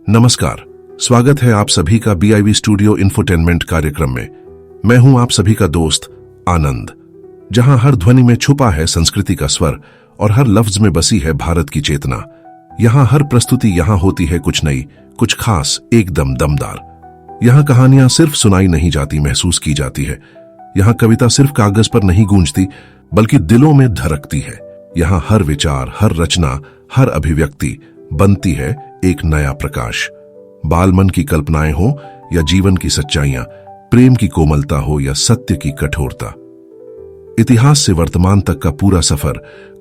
नमस्कार, स्वागत है आप सभी का BIV स्टूडियो इंफोटेनमेंट कार्यक्रम में। मैं हूं आप सभी का दोस्त आनंद, जहां हर ध्वनि में छुपा है संस्कृति का स्वर और हर लफ्ज में बसी है भारत की चेतना। यहां हर प्रस्तुति यहां होती है कुछ नई, कुछ खास, एकदम दमदार। यहां कहानियां सिर्फ सुनाई नहीं जाती, महसूस की जाती है। यहां कविता सिर्फ कागज पर नहीं गूंजती, बल्कि दिलों में धड़कती है। यहां हर विचार, हर रचना, हर अभिव्यक्ति बनती है एक नया प्रकाश। बाल मन की कल्पनाएं हो या जीवन की सच्चाइयां, प्रेम की कोमलता हो या सत्य की कठोरता, इतिहास से वर्तमान तक का पूरा सफर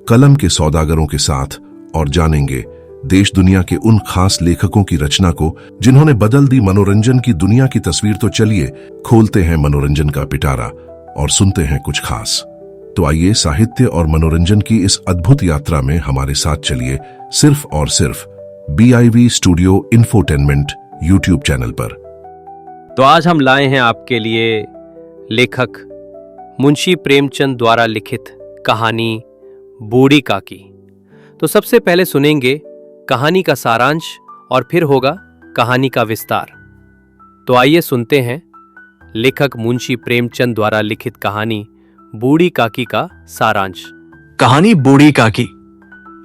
कलम के सौदागरों के साथ। और जानेंगे देश दुनिया के उन खास लेखकों की रचना को जिन्होंने बदल दी मनोरंजन की दुनिया की तस्वीर। तो चलिए खोलते हैं मनोरंजन का पिटारा और सुनते हैं कुछ खास। तो आइए साहित्य और मनोरंजन की इस अद्भुत यात्रा में हमारे साथ चलिए, सिर्फ और सिर्फ BIV studio infotainment YouTube channel पर। तो आज हम लाए हैं आपके लिए लेखक मुंशी प्रेमचंद द्वारा लिखित कहानी बूढ़ी काकी। तो सबसे पहले सुनेंगे कहानी का सारांश और फिर होगा कहानी का विस्तार। तो आइए सुनते हैं लेखक मुंशी प्रेमचंद द्वारा लिखित कहानी बूढ़ी काकी का सारांश। कहानी बूढ़ी काकी,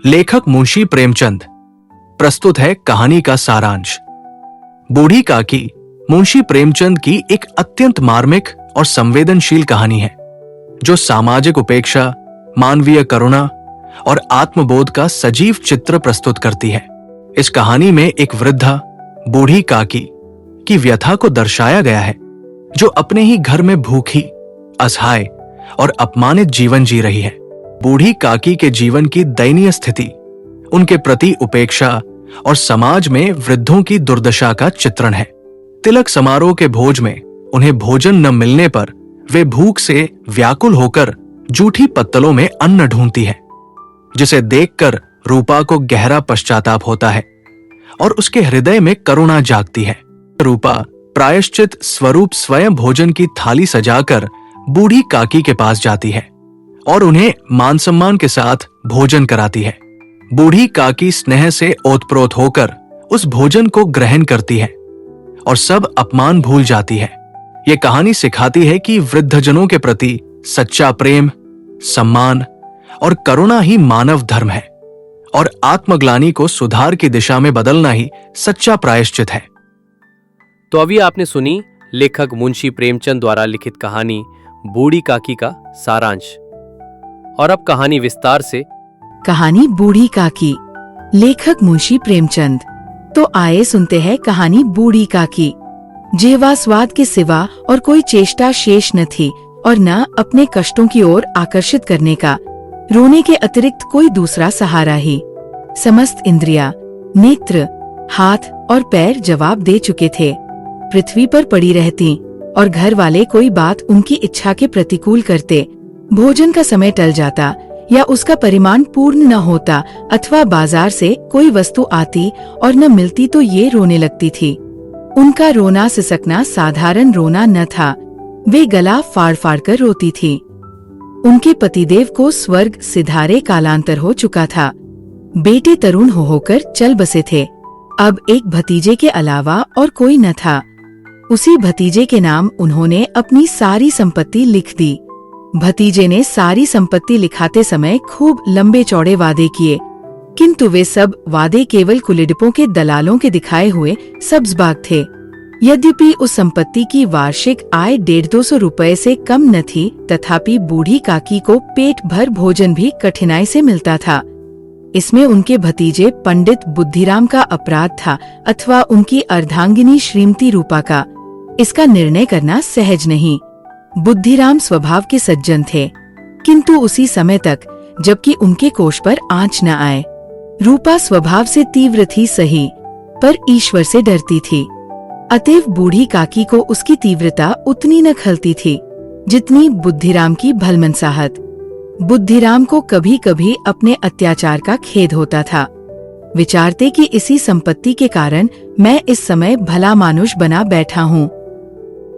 लेखक मुंशी प्रेमचंद। प्रस्तुत है कहानी का सारांश। बूढ़ी काकी मुंशी प्रेमचंद की एक अत्यंत मार्मिक और संवेदनशील कहानी है, जो सामाजिक उपेक्षा, मानवीय करुणा और आत्मबोध का सजीव चित्र प्रस्तुत करती है। इस कहानी में एक वृद्धा बूढ़ी काकी की व्यथा को दर्शाया गया है, जो अपने ही घर में भूखी, असहाय और अपमानित जीवन जी रही है। बूढ़ी काकी के जीवन की दयनीय स्थिति, उनके प्रति उपेक्षा और समाज में वृद्धों की दुर्दशा का चित्रण है। तिलक समारोह के भोज में उन्हें भोजन न मिलने पर वे भूख से व्याकुल होकर जूठी पत्तलों में अन्न ढूंढती है, जिसे देखकर रूपा को गहरा पश्चाताप होता है और उसके हृदय में करुणा जागती है। रूपा प्रायश्चित स्वरूप स्वयं भोजन की थाली सजाकर बूढ़ी काकी के पास जाती है और उन्हें मान सम्मान के साथ भोजन कराती है। बूढ़ी काकी स्नेह से ओतप्रोत होकर उस भोजन को ग्रहण करती है और सब अपमान भूल जाती है। ये कहानी सिखाती है कि वृद्धजनों के प्रति सच्चा प्रेम, सम्मान और करुणा ही मानव धर्म है और आत्मग्लानि को सुधार की दिशा में बदलना ही सच्चा प्रायश्चित है। तो अभी आपने सुनी लेखक मुंशी प्रेमचंद द्वारा लिखित कहानी बूढ़ी काकी का सारांश। और अब कहानी विस्तार से। कहानी बूढ़ी काकी, लेखक मुंशी प्रेमचंद। तो आए सुनते हैं कहानी बूढ़ी काकी। जेवा स्वाद के सिवा और कोई चेष्टा शेष न थी और न अपने कष्टों की ओर आकर्षित करने का रोने के अतिरिक्त कोई दूसरा सहारा ही। समस्त इंद्रियां, नेत्र, हाथ और पैर जवाब दे चुके थे। पृथ्वी पर पड़ी रहती और घर वाले कोई बात उनकी इच्छा के प्रतिकूल करते, भोजन का समय टल जाता या उसका परिमाण पूर्ण न होता अथवा बाजार से कोई वस्तु आती और न मिलती तो ये रोने लगती थी। उनका रोना सिसकना साधारण रोना न था, वे गला फाड़ फाड़ कर रोती थी। उनके पतिदेव को स्वर्ग सिधारे कालांतर हो चुका था। बेटे तरुण होकर चल बसे थे। अब एक भतीजे के अलावा और कोई न था। उसी भतीजे के नाम उन्होंने अपनी सारी संपत्ति लिख दी। भतीजे ने सारी संपत्ति लिखाते समय खूब लंबे चौड़े वादे किए, किंतु वे सब वादे केवल कुलीनों के दलालों के दिखाए हुए सब्ज़बाग थे। यद्यपि उस संपत्ति की वार्षिक आय 150-200 रुपए से कम न थी, तथापि बूढ़ी काकी को पेट भर भोजन भी कठिनाई से मिलता था। इसमें उनके भतीजे पंडित बुद्धिराम का अपराध था अथवा उनकी अर्धांगिनी श्रीमती रूपा का, इसका निर्णय करना सहज नहीं। बुद्धिराम स्वभाव के सज्जन थे, किंतु उसी समय तक जबकि उनके कोष पर आंच न आए। रूपा स्वभाव से तीव्र थी सही, पर ईश्वर से डरती थी। अतएव बूढ़ी काकी को उसकी तीव्रता उतनी न खलती थी जितनी बुद्धिराम की भलमनसाहत। बुद्धिराम को कभी कभी अपने अत्याचार का खेद होता था। विचारते कि इसी संपत्ति के कारण मैं इस समय भला मानुष बना बैठा हूँ।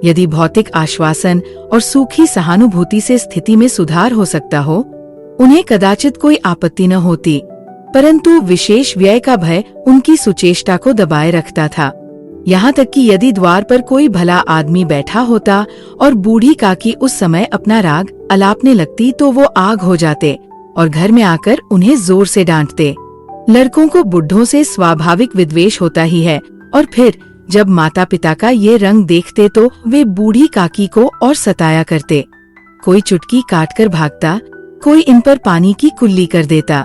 यदि भौतिक आश्वासन और सूखी सहानुभूति से स्थिति में सुधार हो सकता हो, उन्हें कदाचित कोई आपत्ति न होती, परंतु विशेष व्यय का भय उनकी सुचेष्टा को दबाए रखता था। यहाँ तक कि यदि द्वार पर कोई भला आदमी बैठा होता और बूढ़ी काकी उस समय अपना राग अलापने लगती तो वो आग हो जाते और घर में आकर उन्हें जोर से डांटते। लड़कों को बुढ़ों से स्वाभाविक विद्वेष होता ही है, और फिर जब माता पिता का ये रंग देखते तो वे बूढ़ी काकी को और सताया करते। कोई चुटकी काटकर भागता, कोई इन पर पानी की कुल्ली कर देता।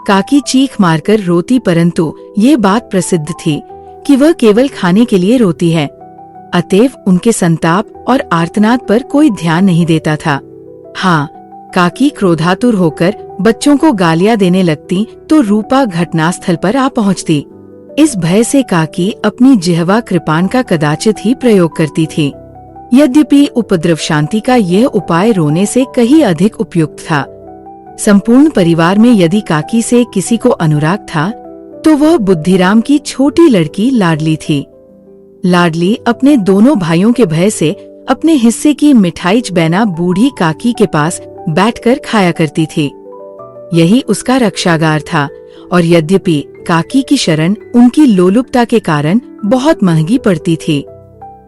काकी चीख मारकर रोती, परंतु ये बात प्रसिद्ध थी कि वह केवल खाने के लिए रोती है, अतएव उनके संताप और आर्तनाद पर कोई ध्यान नहीं देता था। हाँ, काकी क्रोधातुर होकर बच्चों को गालियां देने लगती तो रूपा घटनास्थल पर आ पहुंचती। इस भय से काकी अपनी जिह्वा कृपाण का कदाचित ही प्रयोग करती थी। यद्यपि उपद्रव शांति का यह उपाय रोने से कहीं अधिक उपयुक्त था। संपूर्ण परिवार में यदि काकी से किसी को अनुराग था तो वह बुद्धिराम की छोटी लड़की लाडली थी। लाडली अपने दोनों भाइयों के भय से अपने हिस्से की मिठाई चबैना बूढ़ी काकी के पास बैठकर खाया करती थी। यही उसका रक्षागार था, और यद्यपि काकी की शरण उनकी लोलुपता के कारण बहुत महंगी पड़ती थी,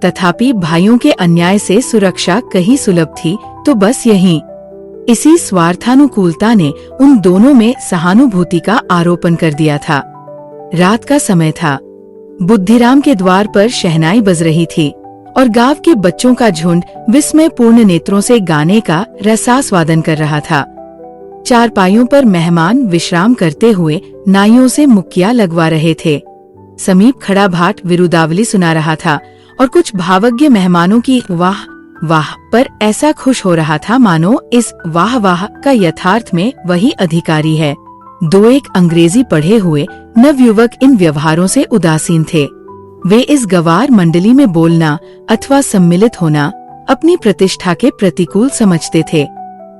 तथापि भाइयों के अन्याय से सुरक्षा कहीं सुलभ थी तो बस यही। इसी स्वार्थानुकूलता ने उन दोनों में सहानुभूति का आरोपण कर दिया था। रात का समय था। बुद्धिराम के द्वार पर शहनाई बज रही थी और गांव के बच्चों का झुंड विस्मयपूर्ण नेत्रों से गाने का रसास्वादन कर रहा था। चारपाइयों पर मेहमान विश्राम करते हुए नाइयों से मुक्कियां लगवा रहे थे। समीप खड़ा भाट विरुदावली सुना रहा था और कुछ भावज्ञ मेहमानों की वाह वाह पर ऐसा खुश हो रहा था मानो इस वाह वाह का यथार्थ में वही अधिकारी है। दो एक अंग्रेजी पढ़े हुए नवयुवक इन व्यवहारों से उदासीन थे। वे इस गवार मंडली में बोलना अथवा सम्मिलित होना अपनी प्रतिष्ठा के प्रतिकूल समझते थे।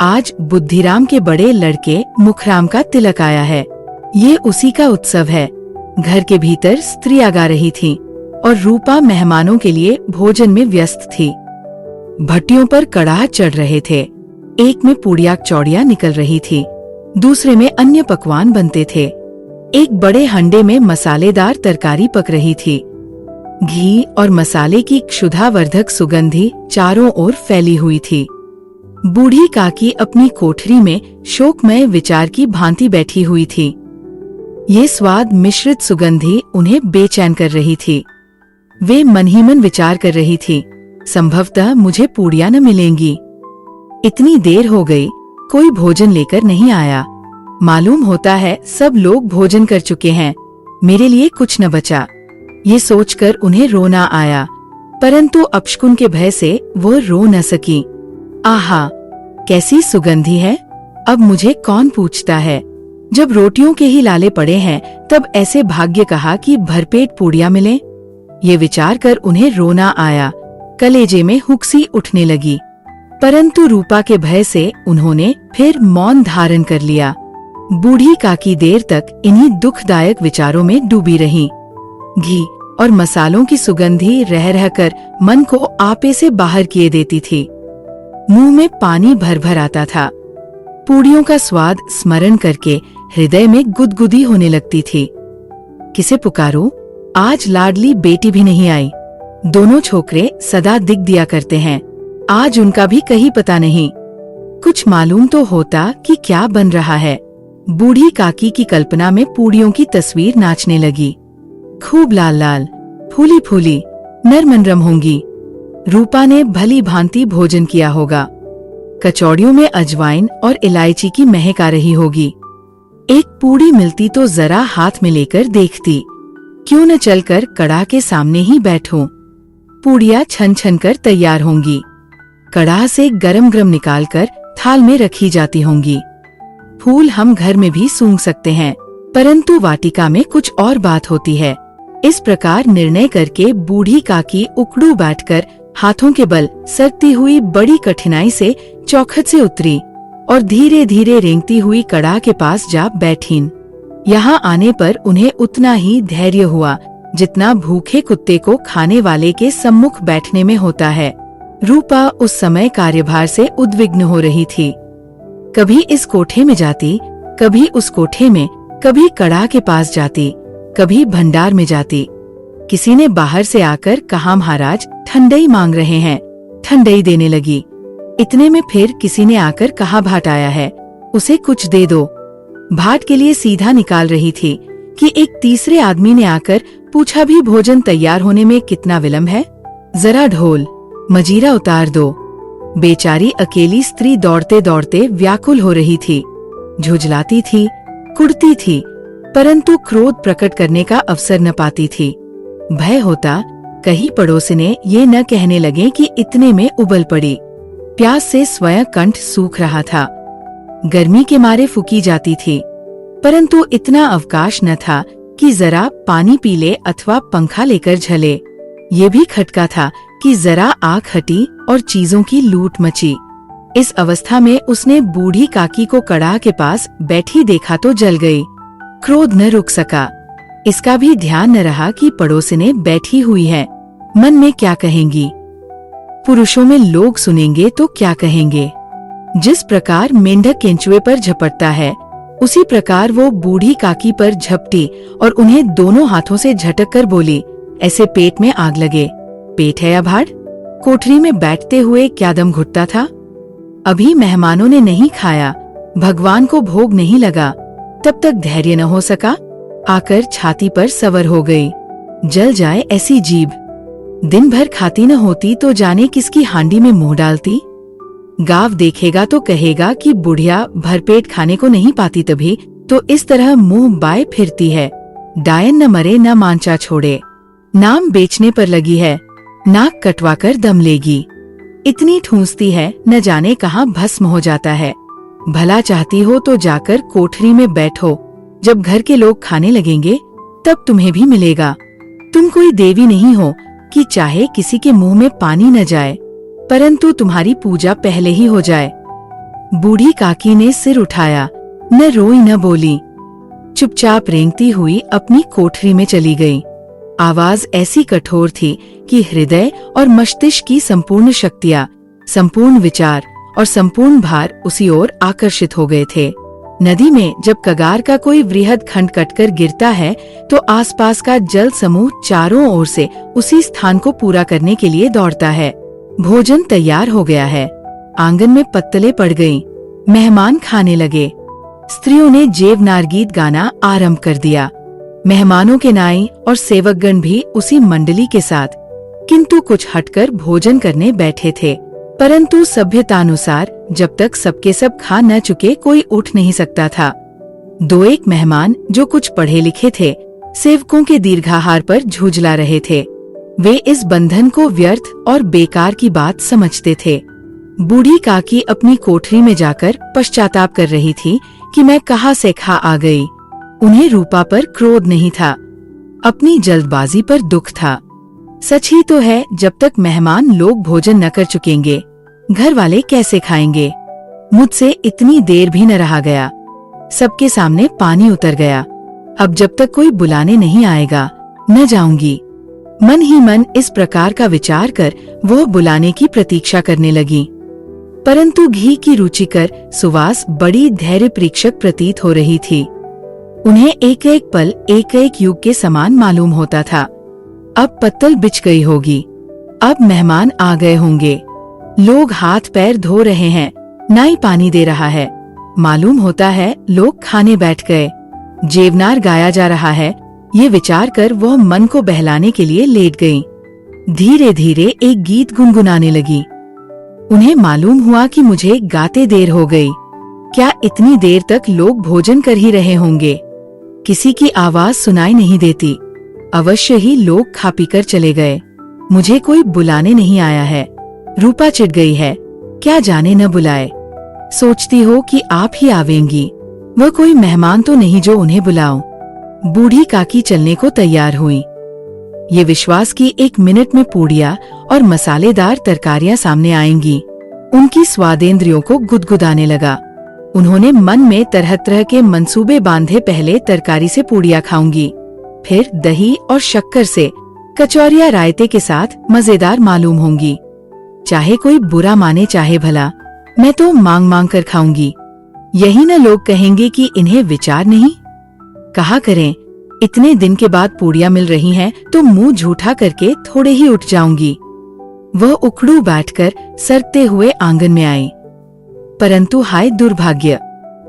आज बुद्धिराम के बड़े लड़के मुखराम का तिलक आया है, ये उसी का उत्सव है। घर के भीतर स्त्रियां गा रही थीं और रूपा मेहमानों के लिए भोजन में व्यस्त थी। भट्टियों पर कड़ाह चढ़ रहे थे। एक में पूड़ियाँ चौड़ियाँ निकल रही थी, दूसरे में अन्य पकवान बनते थे। एक बड़े हंडे में मसालेदार तरकारी पक रही थी। घी और मसाले की क्षुधावर्धक सुगंधी चारों ओर फैली हुई थी। बूढ़ी काकी अपनी कोठरी में शोकमय विचार की भांति बैठी हुई थी। ये स्वाद मिश्रित सुगंधी उन्हें बेचैन कर रही थी। वे मन ही मन विचार कर रही थी, संभवतः मुझे पूड़ियाँ न मिलेंगी। इतनी देर हो गई, कोई भोजन लेकर नहीं आया। मालूम होता है सब लोग भोजन कर चुके हैं, मेरे लिए कुछ न बचा। ये सोचकर उन्हें रोना आया, परंतु अपशकुन के भय से वो रो न सकी। आहा, कैसी सुगंधी है, अब मुझे कौन पूछता है। जब रोटियों के ही लाले पड़े हैं तब ऐसे भाग्य कहा कि भरपेट पूड़ियाँ मिले। ये विचार कर उन्हें रोना आया, कलेजे में हुक्सी उठने लगी, परंतु रूपा के भय से उन्होंने फिर मौन धारण कर लिया। बूढ़ी काकी देर तक इन्हीं दुखदायक विचारों में डूबी रहीं। घी और मसालों की सुगंधी रह रहकर मन को आपे से बाहर किए देती थी। मुंह में पानी भर भर आता था। पूड़ियों का स्वाद स्मरण करके हृदय में गुदगुदी होने लगती थी। किसे पुकारूं? आज लाडली बेटी भी नहीं आई। दोनों छोकरे सदा दिख दिया करते हैं, आज उनका भी कहीं पता नहीं। कुछ मालूम तो होता कि क्या बन रहा है। बूढ़ी काकी की कल्पना में पूड़ियों की तस्वीर नाचने लगी। खूब लाल लाल, फूली फूली, नरम नरम होंगी। रूपा ने भली भांति भोजन किया होगा। कचौड़ियों में अजवाइन और इलायची की महक आ रही होगी। एक पूड़ी मिलती तो जरा हाथ में लेकर देखती, क्यों न चलकर कड़ाह के सामने ही बैठूं। पूड़ियाँ छन छन कर तैयार होंगी, कड़ाह से गरम गरम निकालकर थाल में रखी जाती होंगी। फूल हम घर में भी सूंघ सकते हैं, परंतु वाटिका में कुछ और बात होती है। इस प्रकार निर्णय करके बूढ़ी काकी उकड़ू बैठकर हाथों के बल सरकती हुई बड़ी कठिनाई से चौखट से उतरी और धीरे धीरे रेंगती हुई कड़ाह के पास जा बैठीं। यहाँ आने पर उन्हें उतना ही धैर्य हुआ जितना भूखे कुत्ते को खाने वाले के सम्मुख बैठने में होता है। रूपा उस समय कार्यभार से उद्विग्न हो रही थी। कभी इस कोठे में जाती, कभी उस कोठे में, कभी कड़ा के पास जाती, कभी भंडार में जाती। किसी ने बाहर से आकर कहा महाराज ठंडई मांग रहे हैं, ठंडई देने लगी। इतने में फिर किसी ने आकर कहा भाट आया है, उसे कुछ दे दो। भाट के लिए सीधा निकाल रही थी कि एक तीसरे आदमी ने आकर पूछा भी भोजन तैयार होने में कितना विलंब है, जरा ढोल मजीरा उतार दो। बेचारी अकेली स्त्री दौड़ते दौड़ते व्याकुल हो रही थी, झुंझलाती थी, कुड़ती थी, परंतु क्रोध प्रकट करने का अवसर न पाती थी। भय होता कहीं पड़ोसिने ये न कहने लगे कि इतने में उबल पड़ी। प्यास से स्वयं कंठ सूख रहा था, गर्मी के मारे फूकी जाती थी, परंतु इतना अवकाश न था कि जरा पानी पी ले अथवा पंखा लेकर झले। ये भी खटका था कि जरा आँख हटी और चीजों की लूट मची। इस अवस्था में उसने बूढ़ी काकी को कड़ाह के पास बैठी देखा तो जल गई। क्रोध न रुक सका। इसका भी ध्यान न रहा कि पड़ोसिने बैठी हुई है, मन में क्या कहेंगी, पुरुषों में लोग सुनेंगे तो क्या कहेंगे। जिस प्रकार मेंढक केंचुए पर झपटता है, उसी प्रकार वो बूढ़ी काकी पर झपटी और उन्हें दोनों हाथों से झटक कर बोली, ऐसे पेट में आग लगे। पेट है या भाड़? कोठरी में बैठते हुए क्या दम घुटता था? अभी मेहमानों ने नहीं खाया, भगवान को भोग नहीं लगा, तब तक धैर्य न हो सका, आकर छाती पर सवर हो गई। जल जाए ऐसी जीभ। दिन भर खाती न होती तो जाने किसकी हांडी में मुंह डालती। गांव देखेगा तो कहेगा कि बुढ़िया भरपेट खाने को नहीं पाती, तभी तो इस तरह मुंह बाए फिरती है। डायन न मरे न मांचा छोड़े, नाम बेचने पर लगी है, नाक कटवाकर दम लेगी। इतनी ठूंसती है न जाने कहाँ भस्म हो जाता है। भला चाहती हो तो जाकर कोठरी में बैठो, जब घर के लोग खाने लगेंगे तब तुम्हें भी मिलेगा। तुम कोई देवी नहीं हो कि चाहे किसी के मुंह में पानी न जाए, परंतु तुम्हारी पूजा पहले ही हो जाए। बूढ़ी काकी ने सिर उठाया, न रोई न बोली, चुपचाप रेंगती हुई अपनी कोठरी में चली गई। आवाज ऐसी कठोर थी कि हृदय और मस्तिष्क की संपूर्ण शक्तियां, संपूर्ण विचार और संपूर्ण भार उसी ओर आकर्षित हो गए थे। नदी में जब कगार का कोई वृहद खंड कटकर गिरता है तो आसपास का जल समूह चारों ओर से उसी स्थान को पूरा करने के लिए दौड़ता है। भोजन तैयार हो गया है, आंगन में पत्तलें पड़ गईं, मेहमान खाने लगे। स्त्रियों ने जेवनार गीत गाना आरंभ कर दिया। मेहमानों के नाई और सेवकगण भी उसी मंडली के साथ, किंतु कुछ हटकर भोजन करने बैठे थे, परंतु सभ्यतानुसार जब तक सबके सब खा न चुके कोई उठ नहीं सकता था। दो एक मेहमान जो कुछ पढ़े लिखे थे, सेवकों के दीर्घाहार पर झुंझला रहे थे। वे इस बंधन को व्यर्थ और बेकार की बात समझते थे। बूढ़ी काकी अपनी कोठरी में जाकर पश्चाताप कर रही थी कि मैं कहाँ से खा आ गई। उन्हें रूपा पर क्रोध नहीं था, अपनी जल्दबाजी पर दुख था। सच ही तो है, जब तक मेहमान लोग भोजन न कर चुकेंगे, घर वाले कैसे खाएंगे। मुझसे इतनी देर भी न रहा गया, सबके सामने पानी उतर गया। अब जब तक कोई बुलाने नहीं आएगा न जाऊंगी। मन ही मन इस प्रकार का विचार कर वह बुलाने की प्रतीक्षा करने लगी, परंतु घी की रुचिकर सुवास बड़ी धैर्य परीक्षक प्रतीत हो रही थी। उन्हें एक एक पल एक एक युग के समान मालूम होता था। अब पत्तल बिछ गई होगी, अब मेहमान आ गए होंगे, लोग हाथ पैर धो रहे हैं, नाई पानी दे रहा है, मालूम होता है लोग खाने बैठ गए, जेवनार गाया जा रहा है। ये विचार कर वह मन को बहलाने के लिए लेट गईं। धीरे धीरे एक गीत गुनगुनाने लगी। उन्हें मालूम हुआ कि मुझे गाते देर हो गई। क्या इतनी देर तक लोग भोजन कर ही रहे होंगे? किसी की आवाज सुनाई नहीं देती। अवश्य ही लोग खा पीकर चले गए। मुझे कोई बुलाने नहीं आया है। रूपा चिढ़ गई है, क्या जाने न बुलाए। सोचती हो कि आप ही आवेंगी, वह कोई मेहमान तो नहीं जो उन्हें बुलाऊं। बूढ़ी काकी चलने को तैयार हुई। ये विश्वास की 1 मिनट में पूड़ियाँ और मसालेदार तरकारियां सामने आएंगी। उनकी स्वादेंद्रियों को गुदगुदाने लगा। उन्होंने मन में तरह तरह के मंसूबे बांधे। पहले तरकारी से पूड़ियाँ खाऊंगी, फिर दही और शक्कर से, कचौरियाँ रायते के साथ मजेदार मालूम होंगी। चाहे कोई बुरा माने चाहे भला, मैं तो मांग मांग कर खाऊंगी। यही न लोग कहेंगे कि इन्हें विचार नहीं। कहा करें, इतने दिन के बाद पूड़ियाँ मिल रही हैं तो मुंह झूठा करके थोड़े ही उठ जाऊंगी। वह उखड़ू बैठकर सरकते हुए आंगन में आई। परंतु हाय दुर्भाग्य,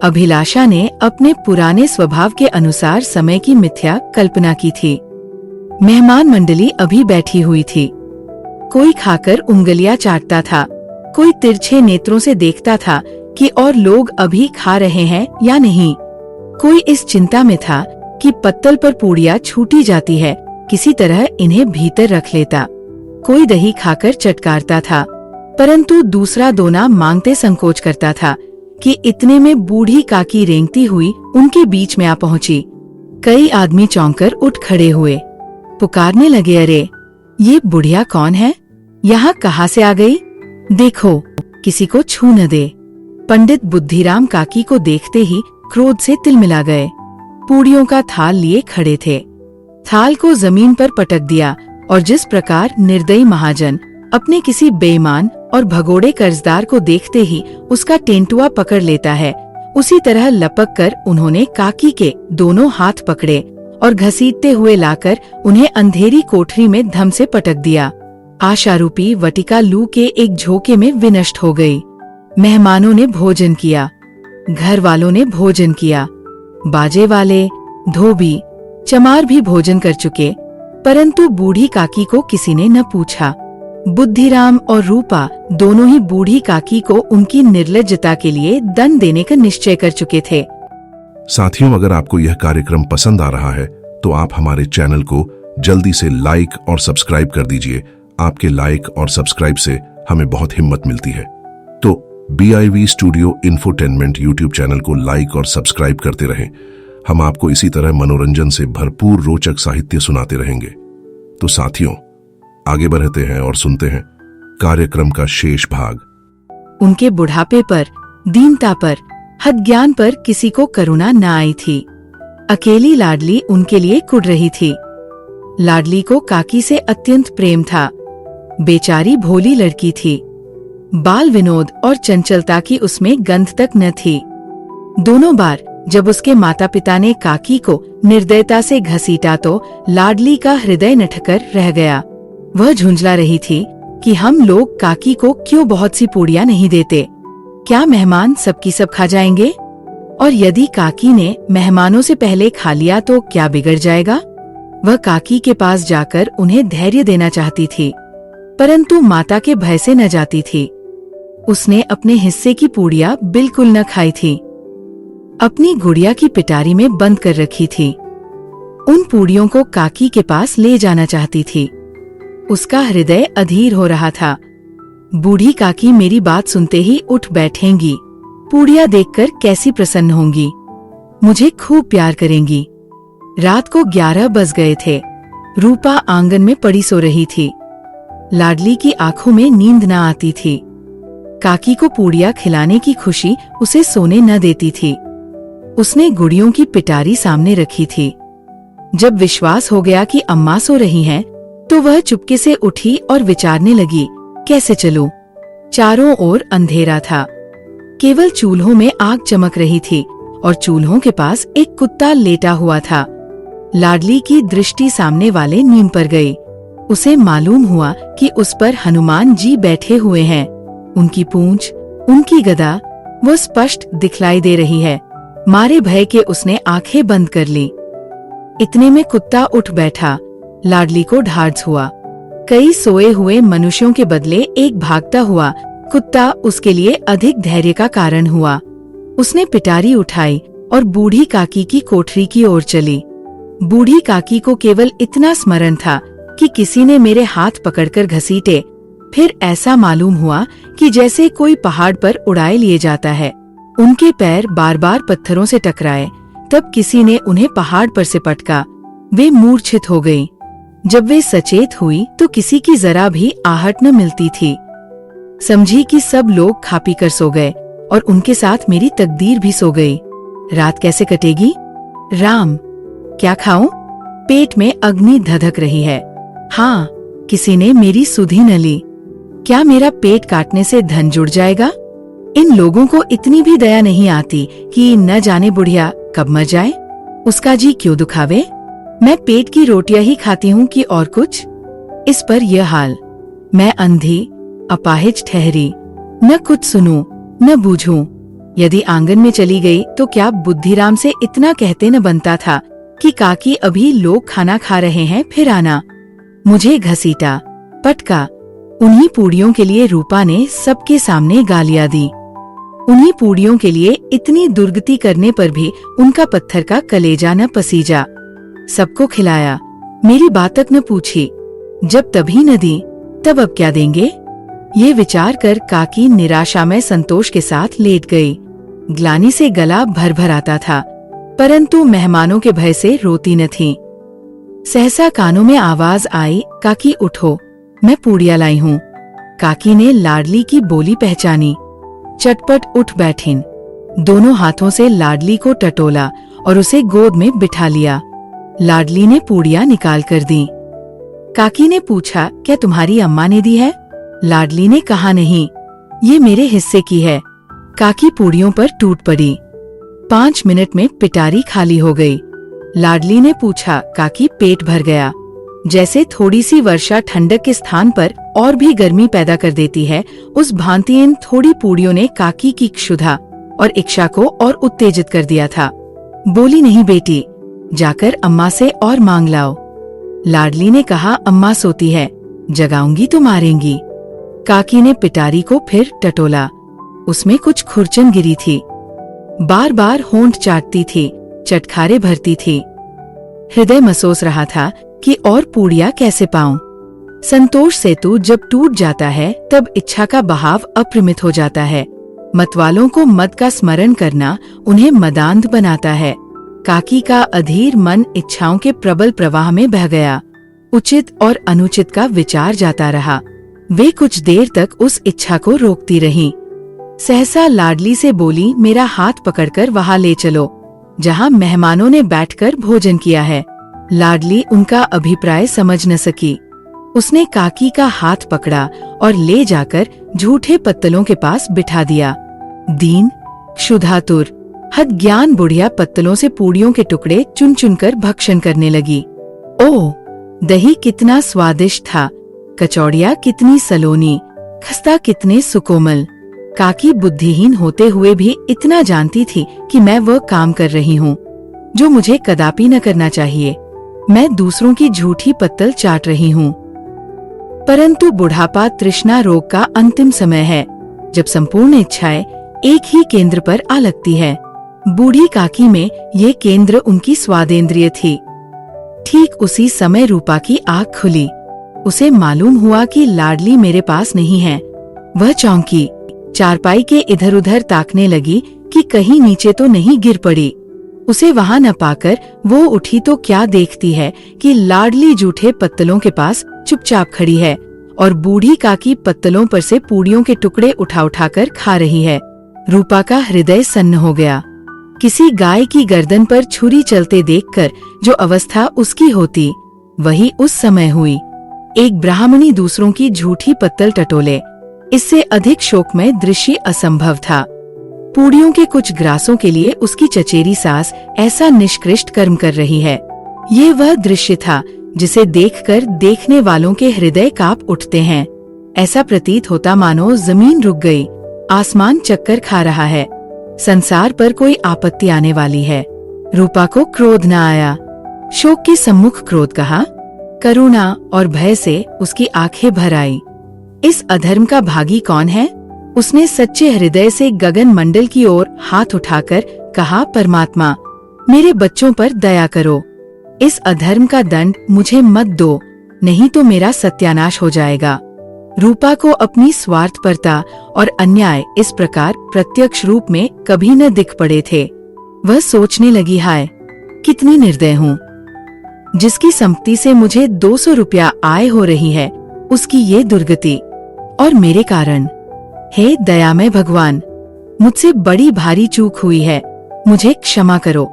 अभिलाषा ने अपने पुराने स्वभाव के अनुसार समय की मिथ्या कल्पना की थी। मेहमान मंडली अभी बैठी हुई थी। कोई खाकर उंगलियां चाटता था, कोई तिरछे नेत्रों से देखता था कि और लोग अभी खा रहे हैं या नहीं। कोई इस चिंता में था कि पत्तल पर पूड़ियाँ छूटी जाती है, किसी तरह इन्हें भीतर रख लेता। कोई दही खाकर चटकारता था, परंतु दूसरा दोना मांगते संकोच करता था कि इतने में बूढ़ी काकी रेंगती हुई उनके बीच में आ पहुंची। कई आदमी चौंकर उठ खड़े हुए, पुकारने लगे, अरे ये बुढ़िया कौन है? यहाँ कहाँ से आ गई? देखो, किसी को छू न दे। पंडित बुद्धिराम काकी को देखते ही क्रोध से तिलमिला गए। पूड़ियों का थाल लिए खड़े थे। थाल को जमीन पर पटक दिया और जिस प्रकार निर्दयी महाजन अपने किसी बेईमान और भगोड़े कर्जदार को देखते ही उसका टेंटुआ पकड़ लेता है, उसी तरह लपक कर उन्होंने काकी के दोनों हाथ पकड़े और घसीटते हुए लाकर उन्हें अंधेरी कोठरी में धम से पटक दिया। आशारूपी वटिका लू के एक झोंके में विनष्ट हो गई। मेहमानों ने भोजन किया, घर वालों ने भोजन किया, बाजे वाले, धोबी, चमार भी भोजन कर चुके, परंतु बूढ़ी काकी को किसी ने न पूछा। बुद्धिराम और रूपा दोनों ही बूढ़ी काकी को उनकी निर्लज्जता के लिए दंड देने का निश्चय कर चुके थे। साथियों, अगर आपको यह कार्यक्रम पसंद आ रहा है तो आप हमारे चैनल को जल्दी से लाइक और सब्सक्राइब कर दीजिए। आपके लाइक और सब्सक्राइब से हमें बहुत हिम्मत मिलती है। तो BIV studio infotainment YouTube channel को लाइक और सब्सक्राइब करते रहें। हम आपको इसी तरह मनोरंजन से भरपूर रोचक साहित्य सुनाते रहेंगे। तो साथियों, आगे बढ़ते हैं और सुनते हैं कार्यक्रम का शेष भाग। उनके बुढ़ापे पर, दीनता पर, हद ज्ञान पर किसी को करुणा न आई थी। अकेली लाडली उनके लिए कुढ़ रही थी। लाडली को काकी से अत्यंत प्रेम था। बेचारी भोली लड़की थी। बाल विनोद और चंचलता की उसमें गंध तक न थी। दोनों बार जब उसके माता पिता ने काकी को निर्दयता से घसीटा तो लाडली का हृदय नटकर रह गया। वह झुंझला रही थी कि हम लोग काकी को क्यों बहुत सी पूड़ियाँ नहीं देते। क्या मेहमान सबकी सब खा जाएंगे? और यदि काकी ने मेहमानों से पहले खा लिया तो क्या बिगड़ जाएगा? वह काकी के पास जाकर उन्हें धैर्य देना चाहती थी, परंतु माता के भय से न जाती थी। उसने अपने हिस्से की पूड़ियाँ बिल्कुल न खाई थी। अपनी गुड़िया की पिटारी में बंद कर रखी थी। उन पूड़ियों को काकी के पास ले जाना चाहती थी। उसका हृदय अधीर हो रहा था। बूढ़ी काकी मेरी बात सुनते ही उठ बैठेंगी, पूड़ियाँ देखकर कैसी प्रसन्न होंगी, मुझे खूब प्यार करेंगी। रात को 11 बज गए थे। रूपा आंगन में पड़ी सो रही थी। लाडली की आंखों में नींद न आती थी। काकी को पूड़ियाँ खिलाने की खुशी उसे सोने न देती थी। उसने गुड़ियों की पिटारी सामने रखी थी। जब विश्वास हो गया कि अम्मा सो रही हैं, तो वह चुपके से उठी और विचारने लगी, कैसे चलूं? चारों ओर अंधेरा था। केवल चूल्हों में आग चमक रही थी और चूल्हों के पास एक कुत्ता लेटा हुआ था। लाडली की दृष्टि सामने वाले नीम पर गई। उसे मालूम हुआ कि उस पर हनुमान जी बैठे हुए हैं। उनकी पूंछ, उनकी गदा वो स्पष्ट दिखलाई दे रही है। मारे भय के उसने आंखें बंद कर ली। इतने में कुत्ता उठ बैठा। लाडली को ढाढ़स हुआ। कई सोए हुए मनुष्यों के बदले एक भागता हुआ कुत्ता उसके लिए अधिक धैर्य का कारण हुआ। उसने पिटारी उठाई और बूढ़ी काकी की कोठरी की ओर चली। बूढ़ी काकी को केवल इतना स्मरण था कि किसी ने मेरे हाथ पकड़कर घसीटे। फिर ऐसा मालूम हुआ कि जैसे कोई पहाड़ पर उड़ाए लिए जाता है। उनके पैर बार बार पत्थरों से टकराए। तब किसी ने उन्हें पहाड़ पर से पटका। वे मूर्छित हो गईं। जब वे सचेत हुई तो किसी की जरा भी आहट न मिलती थी। समझी कि सब लोग खा पी कर सो गए और उनके साथ मेरी तकदीर भी सो गई। रात कैसे कटेगी? राम, क्या खाऊं? पेट में अग्नि धधक रही है। हाँ, किसी ने मेरी सुधि न ली। क्या मेरा पेट काटने से धन जुड़ जाएगा? इन लोगों को इतनी भी दया नहीं आती कि न जाने बुढ़िया कब मर जाए। उसका जी क्यों दुखावे? मैं पेट की रोटियां ही खाती हूँ कि और कुछ? इस पर यह हाल। मैं अंधी अपाहिज ठहरी, न कुछ सुनूं न बूझूं। यदि आंगन में चली गई तो क्या बुद्धिराम से इतना कहते न बनता था कि काकी अभी लोग खाना खा रहे हैं, फिर आना। मुझे घसीटा, पटका। उन्हीं पूड़ियों के लिए रूपा ने सबके सामने गालियां दी। उन्हीं पूड़ियों के लिए इतनी दुर्गति करने पर भी उनका पत्थर का कलेजा न पसीजा। सबको खिलाया, मेरी बात तक न पूछी। जब तभी न दी तब अब क्या देंगे? ये विचार कर काकी निराशा में संतोष के साथ लेट गई। ग्लानि से गला भर भर आता था, परंतु मेहमानों के भय से रोती न थी। सहसा कानों में आवाज आई, काकी उठो, मैं पूड़ियां लाई हूँ। काकी ने लाडली की बोली पहचानी, चटपट उठ बैठीं। दोनों हाथों से लाडली को टटोला और उसे गोद में बिठा लिया। लाडली ने पूड़ियां निकाल कर दी। काकी ने पूछा, क्या तुम्हारी अम्मा ने दी है? लाडली ने कहा, नहीं, ये मेरे हिस्से की है। काकी पूड़ियों पर टूट पड़ी। 5 मिनट में पिटारी खाली हो गई। लाडली ने पूछा, काकी पेट भर गया? जैसे थोड़ी सी वर्षा ठंडक के स्थान पर और भी गर्मी पैदा कर देती है, उस भांति इन थोड़ी पूड़ियों ने काकी की क्षुधा और इच्छा को और उत्तेजित कर दिया था। बोली, नहीं बेटी, जाकर अम्मा से और मांग लाओ। लाडली ने कहा, अम्मा सोती है, जगाऊंगी तो मारेंगी। काकी ने पिटारी को फिर टटोला। उसमें कुछ खुरचन गिरी थी। बार बार होंठ चाटती थी, चटखारे भरती थी। हृदय मसोस रहा था कि और पूड़ियां कैसे पाऊं। संतोष सेतु जब टूट जाता है तब इच्छा का बहाव अप्रमित हो जाता है। मतवालों को मद का स्मरण करना उन्हें मदांध बनाता है। काकी का अधीर मन इच्छाओं के प्रबल प्रवाह में बह गया। उचित और अनुचित का विचार जाता रहा। वे कुछ देर तक उस इच्छा को रोकती रहीं। सहसा लाडली से बोली, मेरा हाथ पकड़कर वहां ले चलो जहां मेहमानों ने बैठकर भोजन किया है। लाडली उनका अभिप्राय समझ न सकी। उसने काकी का हाथ पकड़ा और ले जाकर झूठे पत्तलों के पास बिठा दिया। दीन, क्षुधातुर, हद ज्ञान बुढ़िया पत्तलों से पूड़ियों के टुकड़े चुन चुनकर भक्षण करने लगी। ओह, दही कितना स्वादिष्ट था, कचौड़ियाँ कितनी सलोनी, खस्ता कितने सुकोमल। काकी बुद्धिहीन होते हुए भी इतना जानती थी कि मैं वह काम कर रही हूँ जो मुझे कदापि न करना चाहिए। मैं दूसरों की झूठी पत्तल चाट रही हूँ। परंतु बुढ़ापा तृष्णा रोग का अंतिम समय है, जब संपूर्ण इच्छाएं एक ही केंद्र पर आ लगती है। बूढ़ी काकी में ये केंद्र उनकी स्वादेंद्रिय थी। ठीक उसी समय रूपा की आँख खुली। उसे मालूम हुआ कि लाडली मेरे पास नहीं है। वह चौंकी, चारपाई के इधर उधर ताकने लगी कि कहीं नीचे तो नहीं गिर पड़ी। उसे वहां न पाकर वो उठी तो क्या देखती है कि लाडली जूठे पत्तलों के पास चुपचाप खड़ी है और बूढ़ी काकी पत्तलों पर से पूड़ियों के टुकड़े उठा उठाकर खा रही है। रूपा का हृदय सन्न हो गया। किसी गाय की गर्दन पर छुरी चलते देखकर जो अवस्था उसकी होती, वही उस समय हुई। एक ब्राह्मणी दूसरों की झूठी पत्तल टटोले, इससे अधिक शोकमय दृश्य असंभव था। पूड़ियों के कुछ ग्रासों के लिए उसकी चचेरी सास ऐसा निष्कृष्ट कर्म कर रही है। ये वह दृश्य था जिसे देखकर देखने वालों के हृदय कांप उठते हैं। ऐसा प्रतीत होता मानो जमीन रुक गई, आसमान चक्कर खा रहा है, संसार पर कोई आपत्ति आने वाली है। रूपा को क्रोध न आया, शोक के सम्मुख क्रोध कहा। करुणा और भय से उसकी आंखें भर आई। इस अधर्म का भागी कौन है? उसने सच्चे हृदय से गगन मंडल की ओर हाथ उठाकर कहा, परमात्मा, मेरे बच्चों पर दया करो। इस अधर्म का दंड मुझे मत दो, नहीं तो मेरा सत्यानाश हो जाएगा। रूपा को अपनी स्वार्थपरता और अन्याय इस प्रकार प्रत्यक्ष रूप में कभी न दिख पड़े थे। वह सोचने लगी, हाय कितनी निर्दय हूँ। जिसकी संपत्ति से मुझे 200 रुपया आय हो रही है, उसकी ये दुर्गति, और मेरे कारण। हे दयामय भगवान, मुझसे बड़ी भारी चूक हुई है, मुझे क्षमा करो।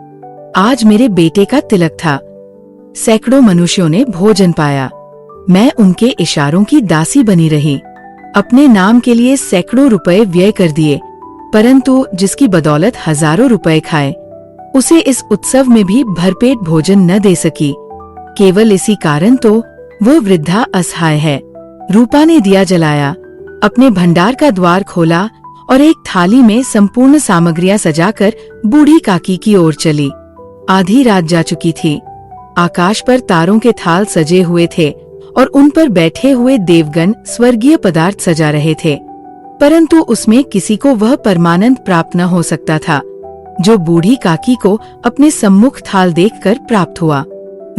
आज मेरे बेटे का तिलक था। सैकड़ों मनुष्यों ने भोजन पाया, मैं उनके इशारों की दासी बनी रही। अपने नाम के लिए सैकड़ों रुपए व्यय कर दिए, परंतु जिसकी बदौलत हजारों रुपए खाए, उसे इस उत्सव में भी भरपेट भोजन न दे सकी। केवल इसी कारण तो वो वृद्धा असहाय है। रूपा ने दिया जलाया, अपने भंडार का द्वार खोला और एक थाली में संपूर्ण सामग्रियां सजाकर बूढ़ी काकी की ओर चली। आधी रात जा चुकी थी। आकाश पर तारों के थाल सजे हुए थे और उन पर बैठे हुए देवगण स्वर्गीय पदार्थ सजा रहे थे, परंतु उसमें किसी को वह परमानंद प्राप्त न हो सकता था जो बूढ़ी काकी को अपने सम्मुख थाल देखकर प्राप्त हुआ।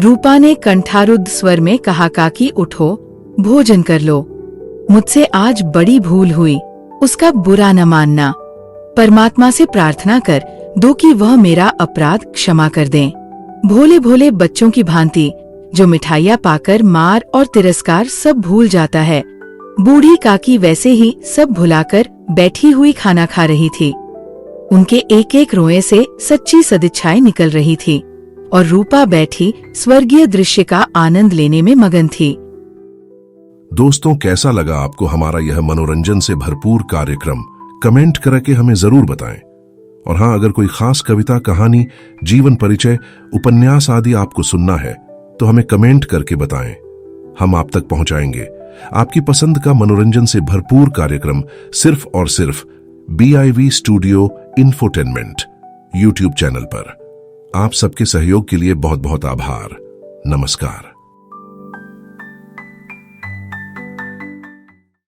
रूपा ने कंठारुद्ध स्वर में कहा, काकी उठो, भोजन कर लो। मुझसे आज बड़ी भूल हुई, उसका बुरा न मानना। परमात्मा से प्रार्थना कर दो कि वह मेरा अपराध क्षमा कर दें। भोले भोले बच्चों की भांति जो मिठाइयाँ पाकर मार और तिरस्कार सब भूल जाता है, बूढ़ी काकी वैसे ही सब भुलाकर बैठी हुई खाना खा रही थी। उनके एक एक रोए से सच्ची सदिच्छाएं निकल रही थी और रूपा बैठी स्वर्गीय दृश्य का आनंद लेने में मगन थी। दोस्तों, कैसा लगा आपको हमारा यह मनोरंजन से भरपूर कार्यक्रम? कमेंट करके हमें जरूर बताएं। और हाँ, अगर कोई खास कविता, कहानी, जीवन परिचय, उपन्यास आदि आपको सुनना है तो हमें कमेंट करके बताएं। हम आप तक पहुंचाएंगे आपकी पसंद का मनोरंजन से भरपूर कार्यक्रम सिर्फ और सिर्फ BIV studio infotainment YouTube channel पर। आप सबके सहयोग के लिए बहुत बहुत आभार। नमस्कार।